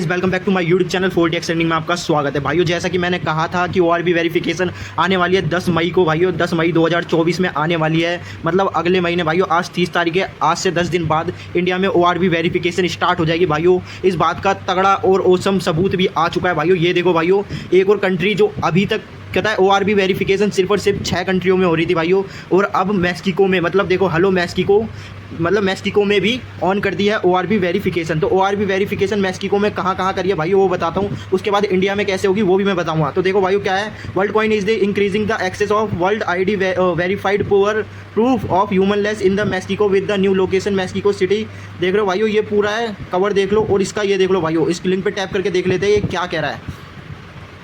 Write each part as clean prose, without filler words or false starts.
Welcome back to my YouTube channel 4TX trending में आपका स्वागत है भाइयों। जैसा कि मैंने कहा था कि ORB वेरिफिकेशन आने वाली है 10 मई को भाइयों, 10 मई 2024 में आने वाली है। मतलब अगले महीने भाइयों, आज 30 तारीख है, आज से 10 दिन बाद इंडिया में ORB वेरिफिकेशन स्टार्ट हो जाएगी भाइयों। इस बात का तगड़ा और ओसम सबूत भी आ चुका है भाइयों। ये देखो भाइयों, एक और कंट्री जो अभी तक कहता है ORB वेरिफिकेशन सिर्फ और सिर्फ 6 कंट्रियों में हो रही थी भाइयों, और अब मैक्सिको में, मतलब देखो हेलो मैक्सिको, मतलब मैक्सिको में भी ऑन कर दिया है ORB वेरिफिकेशन। तो ORB वेरिफिकेशन मैक्सिको में कहाँ कहाँ करिए भाइयों वो बताता हूँ, उसके बाद इंडिया में कैसे होगी वो भी मैं बताऊँगा। तो देखो भाइयों क्या है, world coin is the increasing the access of world ID verified proof of humanness in the Mexico with the new location Mexico city. देख रहे हो भाइयों, ये पूरा है, कवर देख लो, और इसका ये देख लो भाइयों, इस लिंक पर टैप करके देख लेते हैं ये क्या कह रहा है।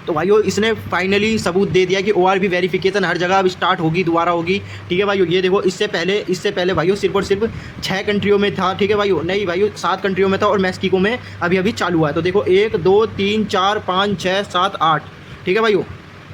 तो भाइयों इसने फाइनली सबूत दे दिया कि ORB वेरिफिकेशन हर जगह अब स्टार्ट होगी, दोबारा होगी। ठीक है भाइयों, ये देखो, इससे पहले भाइयों सिर्फ और सिर्फ 6 कंट्रियों में था। ठीक है भाइयों, नहीं भाइयों 7 कंट्रियों में था, और मैक्सिको में अभी अभी चालू हुआ है। तो देखो 1 2 3 4 5 6 7 8, ठीक है भाइयों,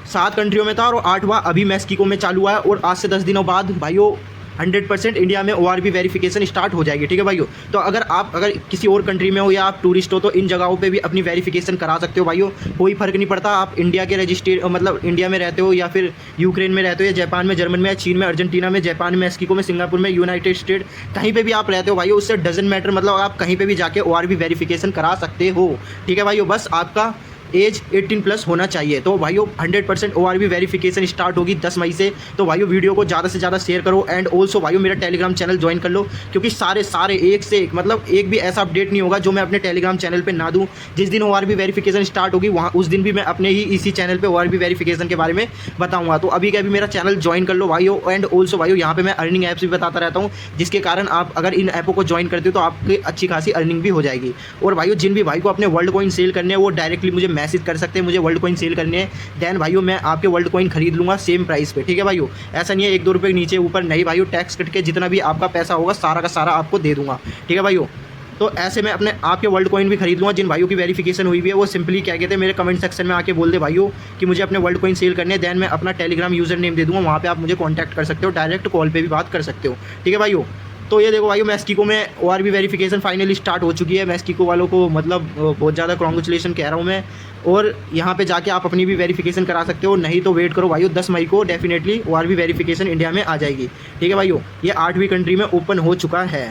7 कंट्रियों में था और 8वां अभी मैक्सिको में चालू हुआ है। और आज से 10 दिनों बाद भाइयों 100% इंडिया में ORB वेरिफिकेशन स्टार्ट हो जाएगी। ठीक है भाइयों, तो अगर किसी और कंट्री में हो या आप टूरिस्ट हो तो इन जगहों पे भी अपनी वेरिफिकेशन करा सकते हो भाइयों। कोई फ़र्क नहीं पड़ता आप इंडिया के मतलब इंडिया में रहते हो या फिर यूक्रेन में रहते हो या जापान में, जर्मन में, या चीन में, अर्जेंटीना में, जापान में, मैक्सिको में, सिंगापुर में, यूनाइटेड स्टेट, कहीं पर भी आप रहते हो भाइयों, उससे डजन मैटर। मतलब आप कहीं पर भी जाके ORB वेरिफिकेशन करा सकते हो। ठीक है भाइयों, बस आपका एज 18+ होना चाहिए। तो भाइयों 100% ORB वेरिफिकेशन स्टार्ट होगी 10 मई से। तो भाइयों वीडियो को ज़्यादा से ज़्यादा शेयर करो, एंड ऑल्सो भाइयों मेरा टेलीग्राम चैनल ज्वाइन कर लो, क्योंकि सारे एक से एक, मतलब एक भी ऐसा अपडेट नहीं होगा जो मैं अपने टेलीग्राम चैनल पे ना दूं। जिस दिन ORB वेरिफिकेशन स्टार्ट होगी वहाँ उस दिन भी मैं अपने ही इसी चैनल पर ORB वेरिफिकेशन के बारे में बताऊँगा। तो अभी के अभी मेरा चैनल ज्वाइन कर लो भाइयों। एंड ऑल्सो भाइयों यहाँ पर मैं अर्निंग ऐप्स भी बताता रहता हूँ, जिसके कारण आप अगर इन ऐपों को ज्वाइन करते हो तो आपकी अच्छी खासी अर्निंग भी हो जाएगी। और भाइयों जिन भी भाई को अपने वर्ल्ड कॉइन सेल करने हैं वो डायरेक्टली मुझे मैसेज कर सकते हैं, मुझे वर्ल्ड कॉइन सेल करने हैं, देन भाइयों मैं आपके वर्ल्ड कॉइन खरीद लूँगा सेम प्राइस पे। ठीक है भाइयों, ऐसा नहीं है 1-2 रुपये नीचे ऊपर, नहीं भाइयों, टैक्स कट के जितना भी आपका पैसा होगा सारा का सारा आपको दे दूँगा। ठीक है भाइयों, तो ऐसे मैं अपने आपके वर्ल्ड कॉइन भी खरीद लूँगा। जिन भाइयों की वेरिफिकेशन हुई भी है वो सिंपली क्या कहते हैं, मेरे कमेंट सेक्शन में आके बोल दे भाइयों कि मुझे अपने वर्ल्ड कॉइन सेल करने हैं, देन मैं अपना टेलीग्राम यूज़र नेम दे दूँगा, वहाँ पे आप मुझे कॉन्टैक्ट कर सकते हो, डायरेक्ट कॉल पे भी बात कर सकते हो। ठीक है भाइयों, तो ये देखो भाइयों मैक्सिको में ORB वेरिफिकेशन फाइनली स्टार्ट हो चुकी है। मैक्सिको वालों को मतलब बहुत ज़्यादा कॉन्ग्रेचुलेशन कह रहा हूँ मैं, और यहाँ पे जाके आप अपनी भी वेरिफिकेशन करा सकते हो। नहीं तो वेट करो भाइयों, 10 मई को डेफिनेटली ORB वेरिफिकेशन इंडिया में आ जाएगी। ठीक है भाइयों, ये 8वीं कंट्री में ओपन हो चुका है।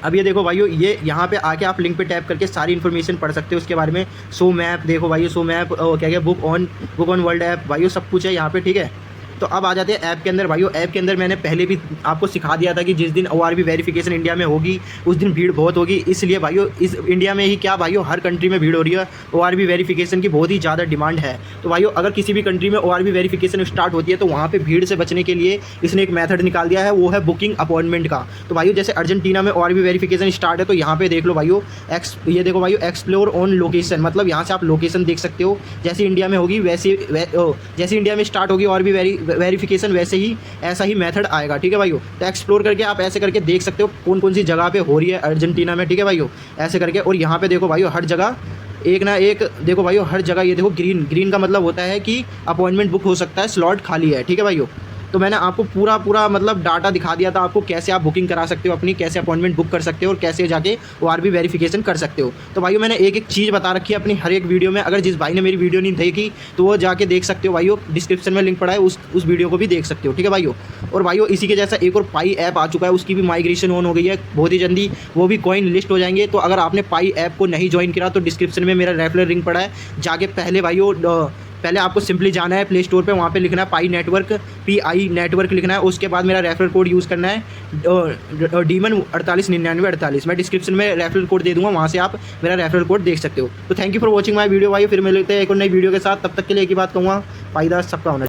अब ये देखो भाइयों, ये यहाँ पे आके आप लिंक पे टैप करके सारी इन्फॉर्मेशन पढ़ सकते हो उसके बारे में। सो मैप देखो भाइयों, सो मैप क्या बुक ऑन वर्ल्ड ऐप भाइयों, सब कुछ है यहाँ पे। ठीक है, तो अब आ जाते हैं ऐप के अंदर भाइयों। ऐप के अंदर मैंने पहले भी आपको सिखा दिया था कि जिस दिन ORB वेरिफिकेशन इंडिया में होगी उस दिन भीड़ बहुत होगी। इसलिए भाइयों इस इंडिया में ही क्या भाइयों, हर कंट्री में भीड़ हो रही है। ORB वेरिफिकेशन की बहुत ही ज़्यादा डिमांड है। तो भाइयों अगर किसी भी कंट्री में ORB वेरिफिकेशन स्टार्ट होती है तो वहाँ पर भीड़ से बचने के लिए इसने एक मेथड निकाल दिया है, वो है बुकिंग अपॉइंटमेंट का। तो भाइयों जैसे अर्जेंटीना में ORB वेरिफिकेशन स्टार्ट है, तो यहाँ पर देख लो भाइयों, ये देखो भाइयों, एक्सप्लोर ऑन लोकेशन, मतलब यहाँ से आप लोकेशन देख सकते हो। जैसे इंडिया में होगी जैसे इंडिया में स्टार्ट होगी ORB वेरिफिकेशन, वैसे ही ऐसा ही मेथड आएगा। ठीक है भाइयों, तो एक्सप्लोर करके आप ऐसे करके देख सकते हो कौन कौन सी जगह पे हो रही है अर्जेंटीना में। ठीक है भाइयों, ऐसे करके, और यहाँ पे देखो भाइयों हर जगह एक ना एक, देखो भाइयों हर जगह ये देखो ग्रीन का मतलब होता है कि अपॉइंटमेंट बुक हो सकता है, स्लॉट खाली है। ठीक है भाइयों, तो मैंने आपको पूरा मतलब डाटा दिखा दिया था आपको, कैसे आप बुकिंग करा सकते हो अपनी, कैसे अपॉइंटमेंट बुक कर सकते हो, और कैसे जाके ORB वेरिफिकेशन कर सकते हो। तो भाइयों मैंने एक एक चीज़ बता रखी है अपनी हर एक वीडियो में। अगर जिस भाई ने मेरी वीडियो नहीं देखी तो वो जाके देख सकते हो भाइयों, डिस्क्रिप्शन में लिंक पड़ा है, उस वीडियो को भी देख सकते हो। ठीक है भाइयों, और भाइयों इसी के जैसा एक और पाई ऐप आ चुका है, उसकी भी माइग्रेशन ऑन हो गई है बहुत ही जल्दी, वो भी कॉइन लिस्ट हो जाएंगे। तो अगर आपने पाई ऐप को नहीं ज्वाइन करा तो डिस्क्रिप्शन में मेरा रेफरल लिंक पड़ा है, जाके पहले भाइयों पहले आपको सिंपली जाना है प्ले स्टोर पे, वहाँ पे लिखना है पाई नेटवर्क, PI नेटवर्क लिखना है। उसके बाद मेरा रेफरल कोड यूज़ करना है DEMON 489948। मैं डिस्क्रिप्शन में रेफरल कोड दे दूँगा, वहाँ से आप मेरा रेफरल कोड देख सकते हो। तो thank you for watching my video भाई, फिर मिलते हैं एक और नई वीडियो के साथ। तब तक के लिए एक ही बात कहूँगा, फ़ायदा सबका होना चाहिए।